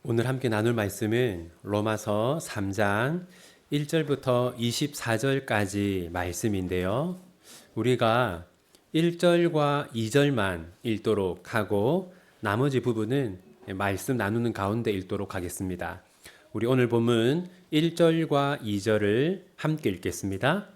오늘 함께 나눌 말씀은 로마서 3장 1절부터 24절까지 말씀인데요. 우리가 1절과 2절만 읽도록 하고 나머지 부분은 말씀 나누는 가운데 읽도록 하겠습니다. 우리 오늘 본문 1절과 2절을 함께 읽겠습니다.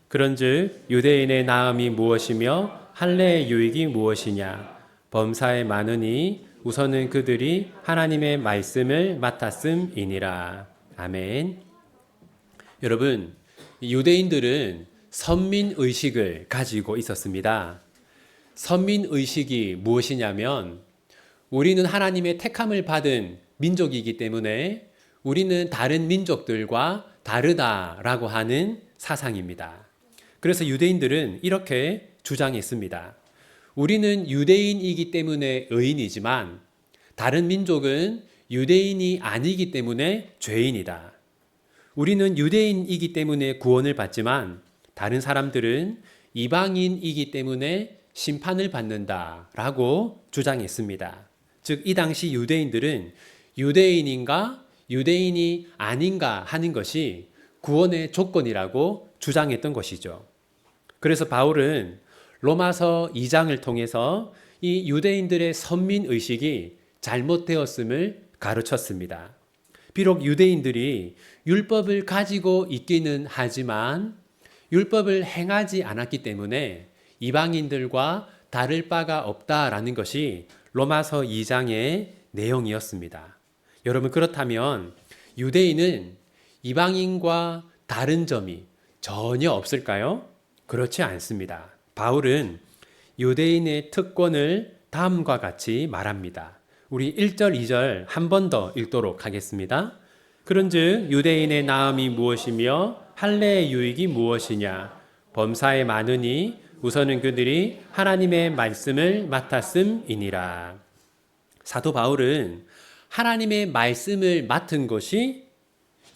그런즉 유대인의 나음이 무엇이며 할례의 유익이 무엇이냐? 범사에 많으니 우선은 그들이 하나님의 말씀을 맡았음이니라. 아멘. 여러분, 유대인들은 선민의식을 가지고 있었습니다. 선민의식이 무엇이냐면 우리는 하나님의 택함을 받은 민족이기 때문에 우리는 다른 민족들과 다르다라고 하는 사상입니다. 그래서 유대인들은 이렇게 주장했습니다. 우리는 유대인이기 때문에 의인이지만 다른 민족은 유대인이 아니기 때문에 죄인이다. 우리는 유대인이기 때문에 구원을 받지만 다른 사람들은 이방인이기 때문에 심판을 받는다라고 주장했습니다. 즉, 이 당시 유대인들은 유대인인가 유대인이 아닌가 하는 것이 구원의 조건이라고 주장했던 것이죠. 그래서 바울은 로마서 2장을 통해서 이 유대인들의 선민의식이 잘못되었음을 가르쳤습니다. 비록 유대인들이 율법을 가지고 있기는 하지만 율법을 행하지 않았기 때문에 이방인들과 다를 바가 없다라는 것이 로마서 2장의 내용이었습니다. 여러분, 그렇다면 유대인은 이방인과 다른 점이 전혀 없을까요? 그렇지 않습니다. 바울은 유대인의 특권을 다음과 같이 말합니다. 우리 1절, 2절 한 번 더 읽도록 하겠습니다. 그런즉 유대인의 나음이 무엇이며 할례의 유익이 무엇이냐? 범사에 많으니 우선은 그들이 하나님의 말씀을 맡았음이니라. 사도 바울은 하나님의 말씀을 맡은 것이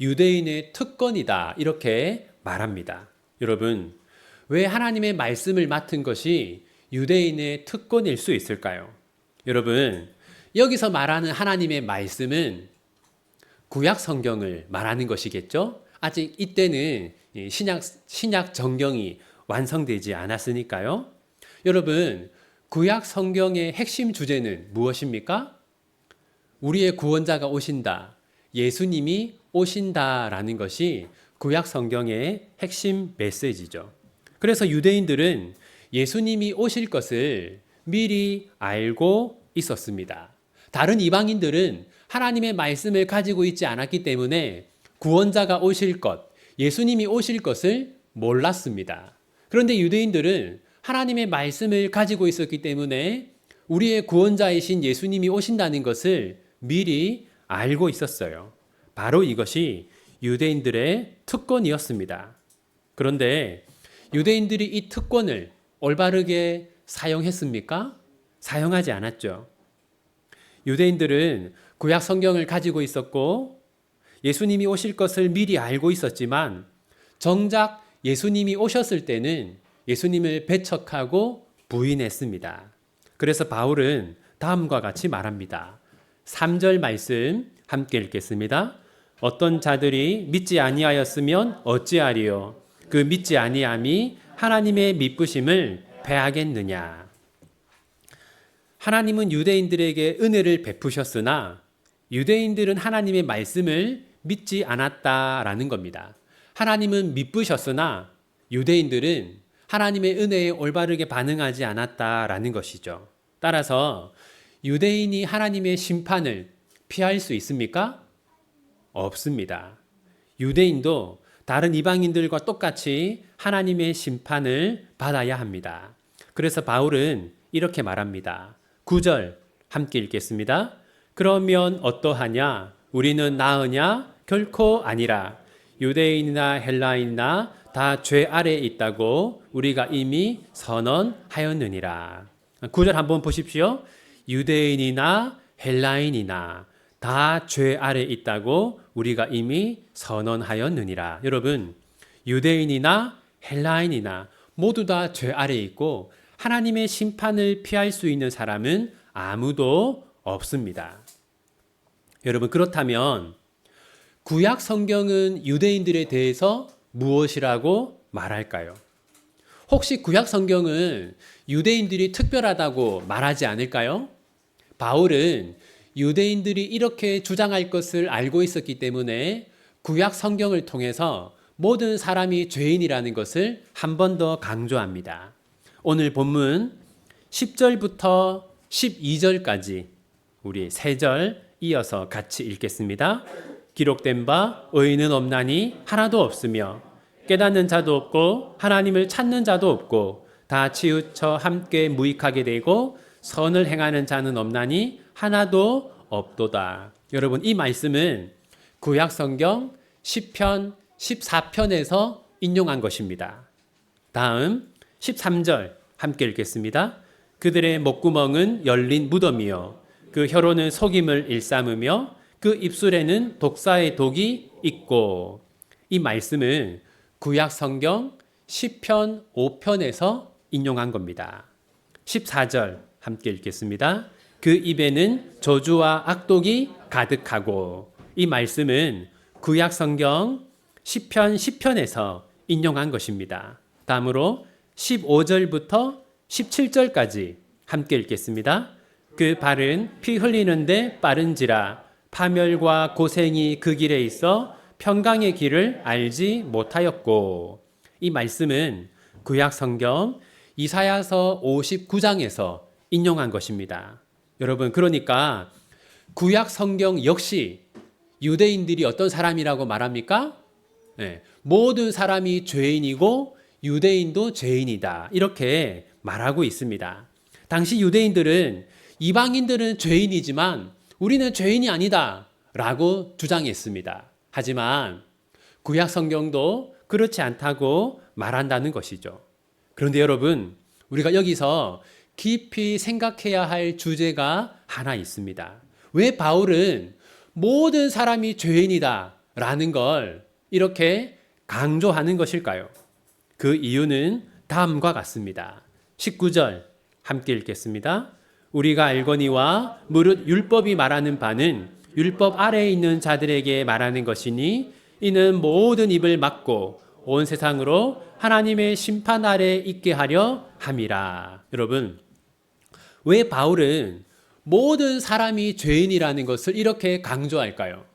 유대인의 특권이다 이렇게 말합니다. 여러분, 왜 하나님의 말씀을 맡은 것이 유대인의 특권일 수 있을까요? 여러분, 여기서 말하는 하나님의 말씀은 구약 성경을 말하는 것이겠죠? 아직 이때는 신약 정경이 완성되지 않았으니까요. 여러분, 구약 성경의 핵심 주제는 무엇입니까? 우리의 구원자가 오신다. 예수님이 오신다라는 것이 구약 성경의 핵심 메시지죠. 그래서 유대인들은 예수님이 오실 것을 미리 알고 있었습니다. 다른 이방인들은 하나님의 말씀을 가지고 있지 않았기 때문에 구원자가 오실 것, 예수님이 오실 것을 몰랐습니다. 그런데 유대인들은 하나님의 말씀을 가지고 있었기 때문에 우리의 구원자이신 예수님이 오신다는 것을 미리 알고 있었어요. 바로 이것이 유대인들의 특권이었습니다. 그런데 유대인들이 이 특권을 올바르게 사용했습니까? 사용하지 않았죠. 유대인들은 구약 성경을 가지고 있었고 예수님이 오실 것을 미리 알고 있었지만 정작 예수님이 오셨을 때는 예수님을 배척하고 부인했습니다. 그래서 바울은 다음과 같이 말합니다. 3절 말씀 함께 읽겠습니다. 어떤 자들이 믿지 아니하였으면 어찌하리요? 그 믿지 아니함이 하나님의 미쁘심을 패하겠느냐? 하나님은 유대인들에게 은혜를 베푸셨으나 유대인들은 하나님의 말씀을 믿지 않았다라는 겁니다. 하나님은 미쁘셨으나 유대인들은 하나님의 은혜에 올바르게 반응하지 않았다라는 것이죠. 따라서 유대인이 하나님의 심판을 피할 수 있습니까? 없습니다. 유대인도 다른 이방인들과 똑같이 하나님의 심판을 받아야 합니다. 그래서 바울은 이렇게 말합니다. 9절 함께 읽겠습니다. 그러면 어떠하냐? 우리는 나으냐? 결코 아니라. 유대인이나 헬라인이나 다 죄 아래에 있다고 우리가 이미 선언하였느니라. 9절 한번 보십시오. 유대인이나 헬라인이나 다 죄 아래에 있다고 우리가 이미 선언하였느니라. 여러분, 유대인이나 헬라인이나 모두 다 죄 아래에 있고 하나님의 심판을 피할 수 있는 사람은 아무도 없습니다. 여러분, 그렇다면 구약 성경은 유대인들에 대해서 무엇이라고 말할까요? 혹시 구약 성경은 유대인들이 특별하다고 말하지 않을까요? 바울은 유대인들이 이렇게 주장할 것을 알고 있었기 때문에 구약 성경을 통해서 모든 사람이 죄인이라는 것을 한 번 더 강조합니다. 오늘 본문 10절부터 12절까지 우리 3절 이어서 같이 읽겠습니다. 기록된 바 의인은 없나니 하나도 없으며 깨닫는 자도 없고 하나님을 찾는 자도 없고 다 치우쳐 함께 무익하게 되고 선을 행하는 자는 없나니 하나도 없도다. 여러분, 이 말씀은 구약 성경 10편 14편에서 인용한 것입니다. 다음 13절 함께 읽겠습니다. 그들의 목구멍은 열린 무덤이요 그 혀로는 속임을 일삼으며 그 입술에는 독사의 독이 있고. 이 말씀은 구약 성경 10편 5편에서 인용한 겁니다. 14절 함께 읽겠습니다. 그 입에는 저주와 악독이 가득하고. 이 말씀은 구약 성경 10편 10편에서 인용한 것입니다. 다음으로 15절부터 17절까지 함께 읽겠습니다. 그 발은 피 흘리는데 빠른지라 파멸과 고생이 그 길에 있어 평강의 길을 알지 못하였고. 이 말씀은 구약 성경 이사야서 59장에서 인용한 것입니다. 여러분, 그러니까 구약 성경 역시 유대인들이 어떤 사람이라고 말합니까? 네, 모든 사람이 죄인이고 유대인도 죄인이다, 이렇게 말하고 있습니다. 당시 유대인들은 이방인들은 죄인이지만 우리는 죄인이 아니다 라고 주장했습니다. 하지만 구약 성경도 그렇지 않다고 말한다는 것이죠. 그런데 여러분, 우리가 여기서 깊이 생각해야 할 주제가 하나 있습니다. 왜 바울은 모든 사람이 죄인이다 라는 걸 이렇게 강조하는 것일까요? 그 이유는 다음과 같습니다. 19절 함께 읽겠습니다. 우리가 알거니와 무릇 율법이 말하는 바는 율법 아래에 있는 자들에게 말하는 것이니 이는 모든 입을 막고 온 세상으로 하나님의 심판 아래 있게 하려 함이라. 여러분, 왜 바울은 모든 사람이 죄인이라는 것을 이렇게 강조할까요?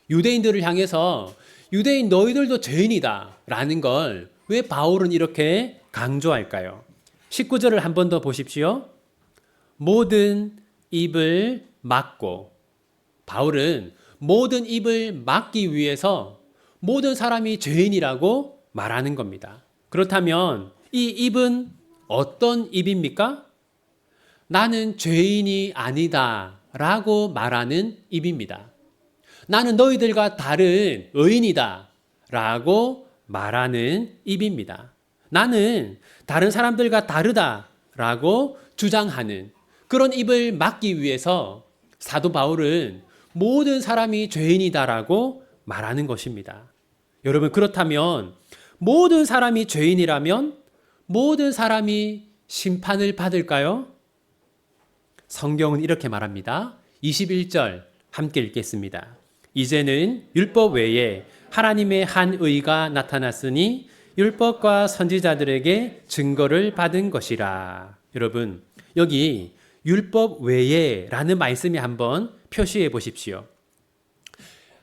유대인들을 향해서 유대인 너희들도 죄인이다 라는 걸 왜 바울은 이렇게 강조할까요? 19절을 한 번 더 보십시오. 모든 입을 막고. 바울은 모든 입을 막기 위해서 모든 사람이 죄인이라고 말하는 겁니다. 그렇다면 이 입은 어떤 입입니까? 나는 죄인이 아니다 라고 말하는 입입니다. 나는 너희들과 다른 의인이다 라고 말하는 입입니다. 나는 다른 사람들과 다르다 라고 주장하는 그런 입을 막기 위해서 사도 바울은 모든 사람이 죄인이다라고 말하는 것입니다. 여러분, 그렇다면 모든 사람이 죄인이라면 모든 사람이 심판을 받을까요? 성경은 이렇게 말합니다. 21절 함께 읽겠습니다. 이제는 율법 외에 하나님의 한 의가 나타났으니 율법과 선지자들에게 증거를 받은 것이라. 여러분, 여기 율법 외에 라는 말씀이 한번 표시해 보십시오.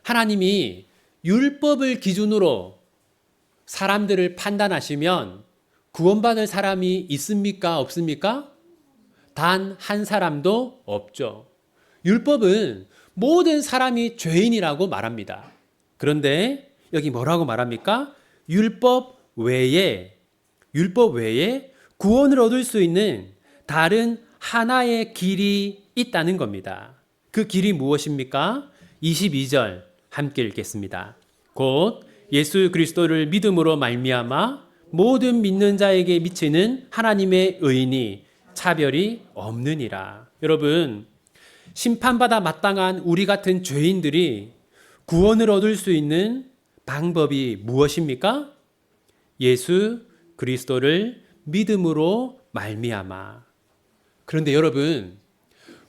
하나님이 율법을 기준으로 사람들을 판단하시면 구원받을 사람이 있습니까? 없습니까? 단 한 사람도 없죠. 율법은 모든 사람이 죄인이라고 말합니다. 그런데 여기 뭐라고 말합니까? 율법 외에 구원을 얻을 수 있는 다른 하나의 길이 있다는 겁니다. 그 길이 무엇입니까? 22절 함께 읽겠습니다. 곧 예수 그리스도를 믿음으로 말미암아 모든 믿는 자에게 미치는 하나님의 의인이 차별이 없느니라. 여러분, 심판받아 마땅한 우리 같은 죄인들이 구원을 얻을 수 있는 방법이 무엇입니까? 예수 그리스도를 믿음으로 말미암아. 그런데 여러분,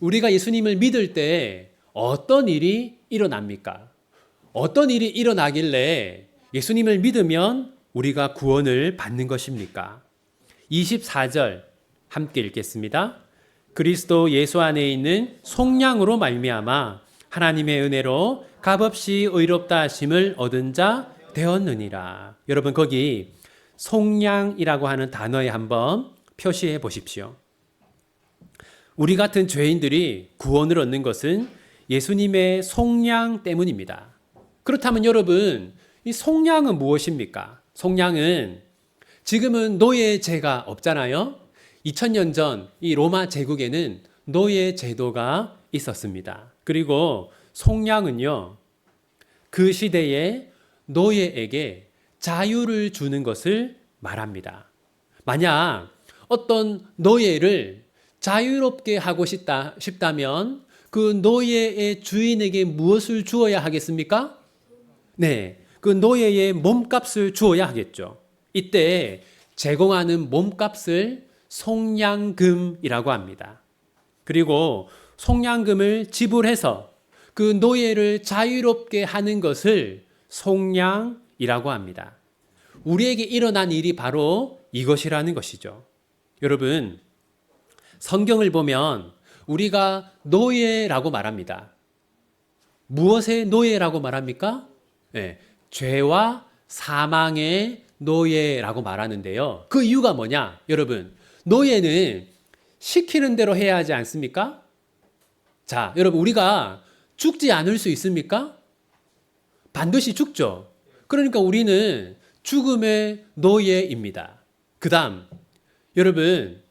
우리가 예수님을 믿을 때 어떤 일이 일어납니까? 어떤 일이 일어나길래 예수님을 믿으면 우리가 구원을 받는 것입니까? 24절 함께 읽겠습니다. 그리스도 예수 안에 있는 속량으로 말미암아 하나님의 은혜로 값없이 의롭다 하심을 얻은 자 되었느니라. 여러분 거기 속량이라고 하는 단어에 한번 표시해 보십시오. 우리 같은 죄인들이 구원을 얻는 것은 예수님의 속량 때문입니다. 그렇다면 여러분, 이 속량은 무엇입니까? 속량은 지금은 노예 제가 없잖아요. 2000년 전 이 로마 제국에는 노예 제도가 있었습니다. 그리고 속량은요, 그 시대에 노예에게 자유를 주는 것을 말합니다. 만약 어떤 노예를 자유롭게 하고 싶다면 그 노예의 주인에게 무엇을 주어야 하겠습니까? 네, 그 노예의 몸값을 주어야 하겠죠. 이때 제공하는 몸값을 속량금이라고 합니다. 그리고 속량금을 지불해서 그 노예를 자유롭게 하는 것을 속량이라고 합니다. 우리에게 일어난 일이 바로 이것이라는 것이죠. 여러분, 성경을 보면 우리가 노예라고 말합니다. 무엇의 노예라고 말합니까? 네, 죄와 사망의 노예라고 말하는데요. 그 이유가 뭐냐? 여러분, 노예는 시키는 대로 해야 하지 않습니까? 자, 여러분, 우리가 죽지 않을 수 있습니까? 반드시 죽죠. 그러니까 우리는 죽음의 노예입니다. 그 다음, 여러분,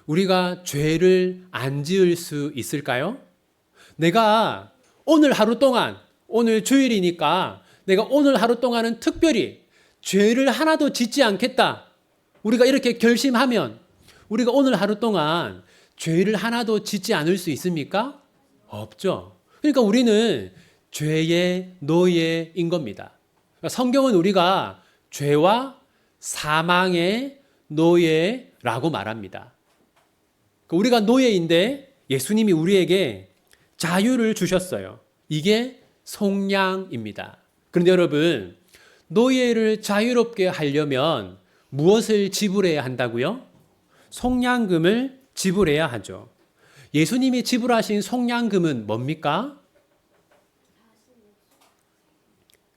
우리가 죄를 안 지을 수 있을까요? 내가 오늘 하루 동안, 오늘 주일이니까 내가 오늘 하루 동안은 특별히 죄를 하나도 짓지 않겠다. 우리가 이렇게 결심하면 우리가 오늘 하루 동안 죄를 하나도 짓지 않을 수 있습니까? 없죠. 그러니까 우리는 죄의 노예인 겁니다. 성경은 우리가 죄와 사망의 노예라고 말합니다. 우리가 노예인데 예수님이 우리에게 자유를 주셨어요. 이게 속량입니다. 그런데 여러분, 노예를 자유롭게 하려면 무엇을 지불해야 한다고요? 속량금을 지불해야 하죠. 예수님이 지불하신 속량금은 뭡니까?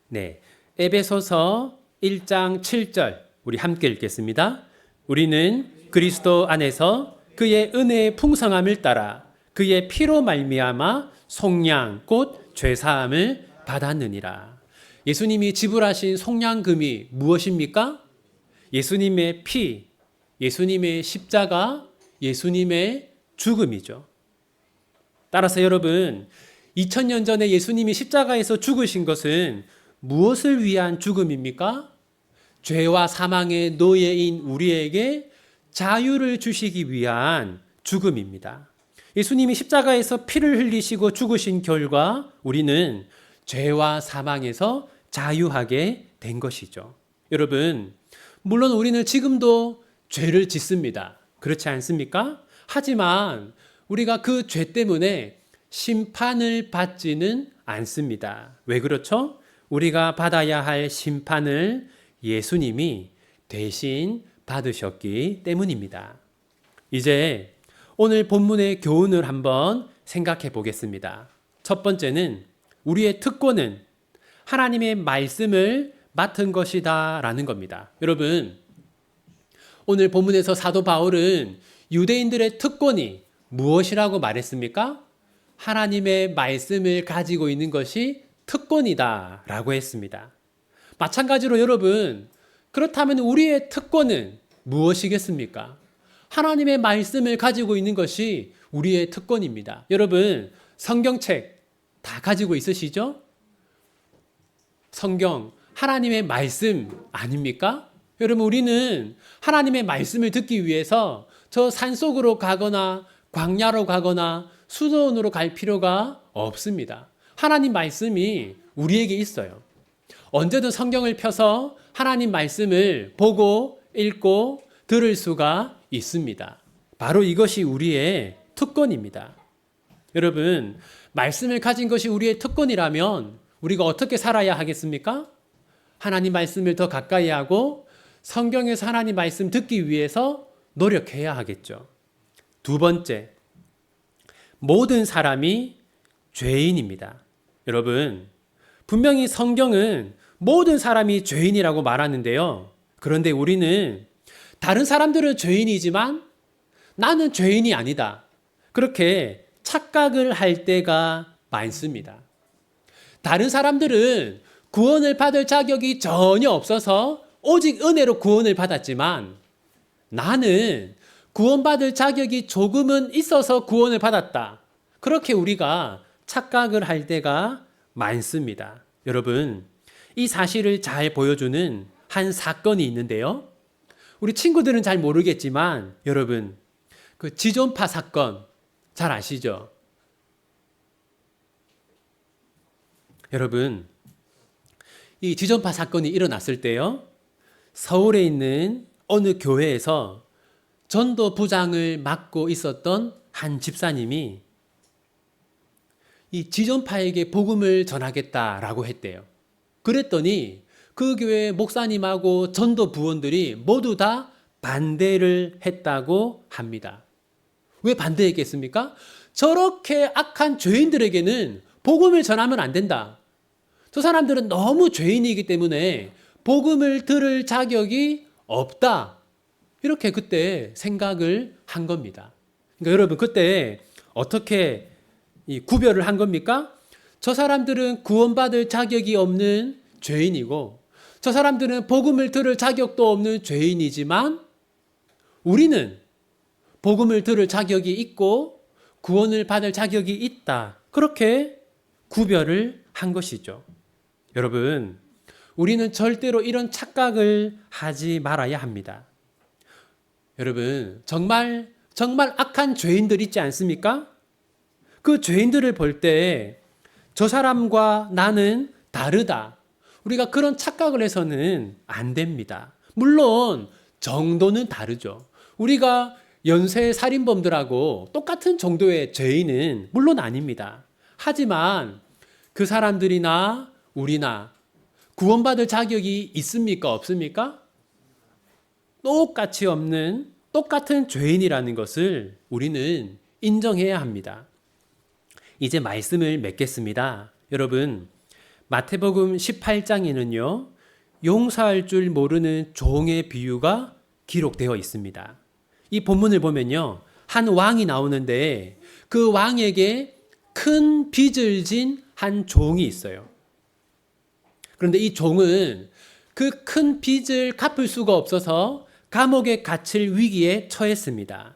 네, 에베소서 1장 7절 우리 함께 읽겠습니다. 우리는 그리스도 안에서 그의 은혜의 풍성함을 따라 그의 피로 말미암아 속량 곧 죄사함을 받았느니라. 예수님이 지불하신 속량금이 무엇입니까? 예수님의 피, 예수님의 십자가, 예수님의 죽음이죠. 따라서 여러분, 2000년 전에 예수님이 십자가에서 죽으신 것은 무엇을 위한 죽음입니까? 죄와 사망의 노예인 우리에게 자유를 주시기 위한 죽음입니다. 예수님이 십자가에서 피를 흘리시고 죽으신 결과 우리는 죄와 사망에서 자유하게 된 것이죠. 여러분, 물론 우리는 지금도 죄를 짓습니다. 그렇지 않습니까? 하지만 우리가 그 죄 때문에 심판을 받지는 않습니다. 왜 그렇죠? 우리가 받아야 할 심판을 예수님이 대신 받으셨기 때문입니다. 이제 오늘 본문의 교훈을 한번 생각해 보겠습니다. 첫 번째는 우리의 특권은 하나님의 말씀을 맡은 것이다 라는 겁니다. 여러분, 오늘 본문에서 사도 바울은 유대인들의 특권이 무엇이라고 말했습니까? 하나님의 말씀을 가지고 있는 것이 특권이다 라고 했습니다. 마찬가지로 여러분, 그렇다면 우리의 특권은 무엇이겠습니까? 하나님의 말씀을 가지고 있는 것이 우리의 특권입니다. 여러분, 성경책 다 가지고 있으시죠? 성경, 하나님의 말씀 아닙니까? 여러분, 우리는 하나님의 말씀을 듣기 위해서 저 산속으로 가거나 광야로 가거나 수도원으로 갈 필요가 없습니다. 하나님 말씀이 우리에게 있어요. 언제든 성경을 펴서 하나님 말씀을 보고 읽고 들을 수가 있습니다. 바로 이것이 우리의 특권입니다. 여러분, 말씀을 가진 것이 우리의 특권이라면 우리가 어떻게 살아야 하겠습니까? 하나님 말씀을 더 가까이 하고 성경에서 하나님 말씀 듣기 위해서 노력해야 하겠죠. 두 번째, 모든 사람이 죄인입니다. 여러분, 분명히 성경은 모든 사람이 죄인이라고 말하는데요. 그런데 우리는 다른 사람들은 죄인이지만 나는 죄인이 아니다. 그렇게 착각을 할 때가 많습니다. 다른 사람들은 구원을 받을 자격이 전혀 없어서 오직 은혜로 구원을 받았지만 나는 구원받을 자격이 조금은 있어서 구원을 받았다. 그렇게 우리가 착각을 할 때가 많습니다. 여러분, 이 사실을 잘 보여주는 한 사건이 있는데요. 우리 친구들은 잘 모르겠지만 여러분, 그 지존파 사건 잘 아시죠? 여러분, 이 지존파 사건이 일어났을 때요. 서울에 있는 어느 교회에서 전도 부장을 맡고 있었던 한 집사님이 이 지존파에게 복음을 전하겠다라고 했대요. 그랬더니 그 교회 목사님하고 전도 부원들이 모두 다 반대를 했다고 합니다. 왜 반대했겠습니까? 저렇게 악한 죄인들에게는 복음을 전하면 안 된다. 저 사람들은 너무 죄인이기 때문에 복음을 들을 자격이 없다. 이렇게 그때 생각을 한 겁니다. 그러니까 여러분, 그때 어떻게 이 구별을 한 겁니까? 저 사람들은 구원받을 자격이 없는 죄인이고 저 사람들은 복음을 들을 자격도 없는 죄인이지만 우리는 복음을 들을 자격이 있고 구원을 받을 자격이 있다. 그렇게 구별을 한 것이죠. 여러분, 우리는 절대로 이런 착각을 하지 말아야 합니다. 여러분, 정말 악한 죄인들 있지 않습니까? 그 죄인들을 볼 때 저 사람과 나는 다르다. 우리가 그런 착각을 해서는 안 됩니다. 물론 정도는 다르죠. 우리가 연쇄 살인범들하고 똑같은 정도의 죄인은 물론 아닙니다. 하지만 그 사람들이나 우리나 구원받을 자격이 있습니까? 없습니까? 똑같이 없는 똑같은 죄인이라는 것을 우리는 인정해야 합니다. 이제 말씀을 맺겠습니다. 여러분, 마태복음 18장에는요, 용서할 줄 모르는 종의 비유가 기록되어 있습니다. 이 본문을 보면요, 한 왕이 나오는데 그 왕에게 큰 빚을 진 한 종이 있어요. 그런데 이 종은 그 큰 빚을 갚을 수가 없어서 감옥에 갇힐 위기에 처했습니다.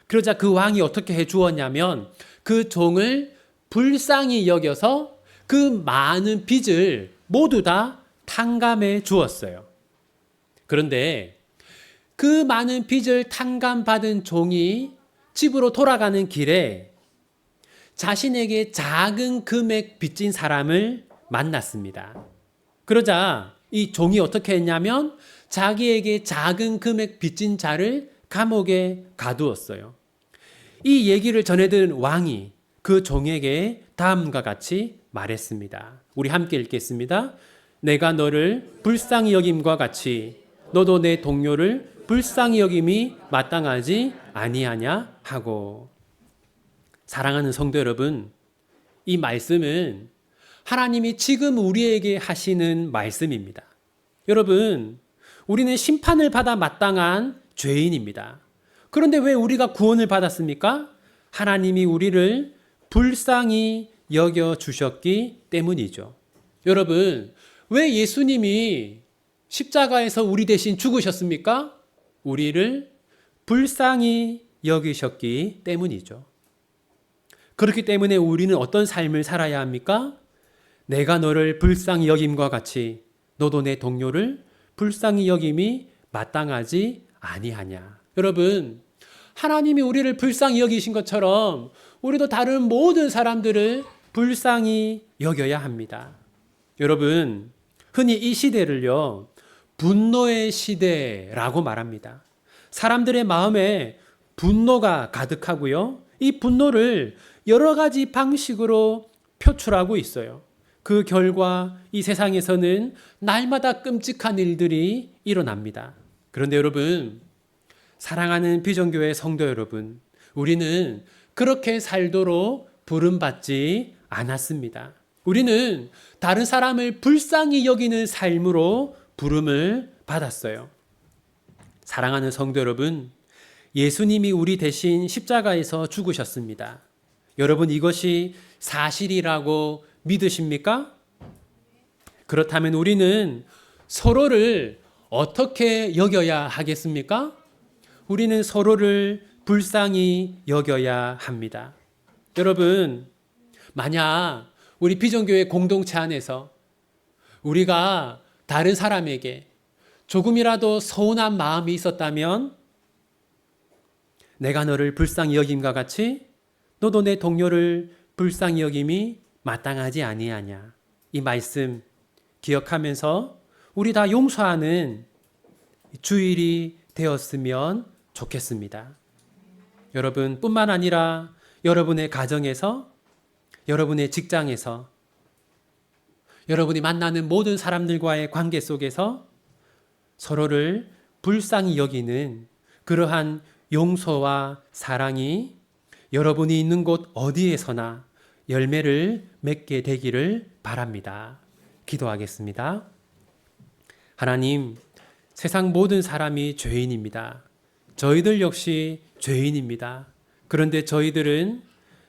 그러자 그 왕이 어떻게 해 주었냐면 그 종을 불쌍히 여겨서 그 많은 빚을 모두 다 탕감해 주었어요. 그런데 그 많은 빚을 탕감받은 종이 집으로 돌아가는 길에 자신에게 작은 금액 빚진 사람을 만났습니다. 그러자 이 종이 어떻게 했냐면 자기에게 작은 금액 빚진 자를 감옥에 가두었어요. 이 얘기를 전해 들은 왕이 그 종에게 다음과 같이 말했습니다. 우리 함께 읽겠습니다. 내가 너를 불쌍히 여김과 같이 너도 내 동료를 불쌍히 여김이 마땅하지 아니하냐 하고. 사랑하는 성도 여러분, 이 말씀은 하나님이 지금 우리에게 하시는 말씀입니다. 여러분, 우리는 심판을 받아 마땅한 죄인입니다. 그런데 왜 우리가 구원을 받았습니까? 하나님이 우리를 불쌍히 여겨 주셨기 때문이죠. 여러분, 왜 예수님이 십자가에서 우리 대신 죽으셨습니까? 우리를 불쌍히 여기셨기 때문이죠. 그렇기 때문에 우리는 어떤 삶을 살아야 합니까? 내가 너를 불쌍히 여김과 같이 너도 내 동료를 불쌍히 여김이 마땅하지 아니하냐. 여러분, 하나님이 우리를 불쌍히 여기신 것처럼 우리도 다른 모든 사람들을 불쌍히 여겨야 합니다. 여러분, 흔히 이 시대를요, 분노의 시대라고 말합니다. 사람들의 마음에 분노가 가득하고요, 이 분노를 여러 가지 방식으로 표출하고 있어요. 그 결과 이 세상에서는 날마다 끔찍한 일들이 일어납니다. 그런데 여러분, 사랑하는 비전교회 성도 여러분, 우리는 그렇게 살도록 부름받지 않았습니다. 우리는 다른 사람을 불쌍히 여기는 삶으로 부름을 받았어요. 사랑하는 성도 여러분, 예수님이 우리 대신 십자가에서 죽으셨습니다. 여러분, 이것이 사실이라고 믿으십니까? 그렇다면 우리는 서로를 어떻게 여겨야 하겠습니까? 우리는 서로를 불쌍히 여겨야 합니다. 여러분, 만약 우리 비전교회 공동체 안에서 우리가 다른 사람에게 조금이라도 서운한 마음이 있었다면 내가 너를 불쌍히 여김과 같이 너도 내 동료를 불쌍히 여김이 마땅하지 아니하냐. 이 말씀 기억하면서 우리 다 용서하는 주일이 되었으면 좋겠습니다. 여러분 뿐만 아니라 여러분의 가정에서, 여러분의 직장에서, 여러분이 만나는 모든 사람들과의 관계 속에서 서로를 불쌍히 여기는 그러한 용서와 사랑이 여러분이 있는 곳 어디에서나 열매를 맺게 되기를 바랍니다. 기도하겠습니다. 하나님, 세상 모든 사람이 죄인입니다. 저희들 역시 죄인입니다. 그런데 저희들은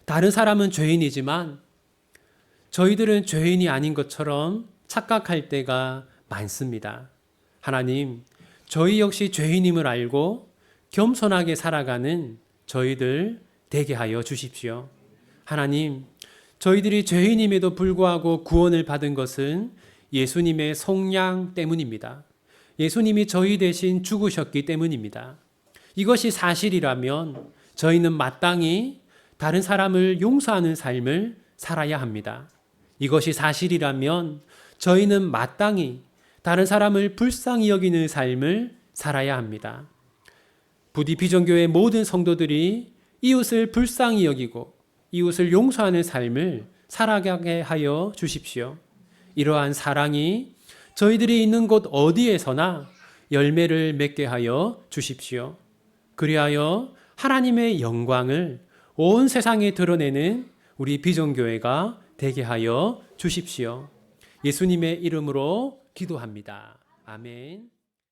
다른 사람은 죄인이지만 저희들은 죄인이 아닌 것처럼 착각할 때가 많습니다. 하나님, 저희 역시 죄인임을 알고 겸손하게 살아가는 저희들 되게 하여 주십시오. 하나님, 저희들이 죄인임에도 불구하고 구원을 받은 것은 예수님의 속량 때문입니다. 예수님이 저희 대신 죽으셨기 때문입니다. 이것이 사실이라면 저희는 마땅히 다른 사람을 용서하는 삶을 살아야 합니다. 이것이 사실이라면 저희는 마땅히 다른 사람을 불쌍히 여기는 삶을 살아야 합니다. 부디 비전교회 모든 성도들이 이웃을 불쌍히 여기고 이웃을 용서하는 삶을 살아가게 하여 주십시오. 이러한 사랑이 저희들이 있는 곳 어디에서나 열매를 맺게 하여 주십시오. 그리하여 하나님의 영광을 온 세상에 드러내는 우리 비전교회가 되게 하여 주십시오. 예수님의 이름으로 기도합니다. 아멘.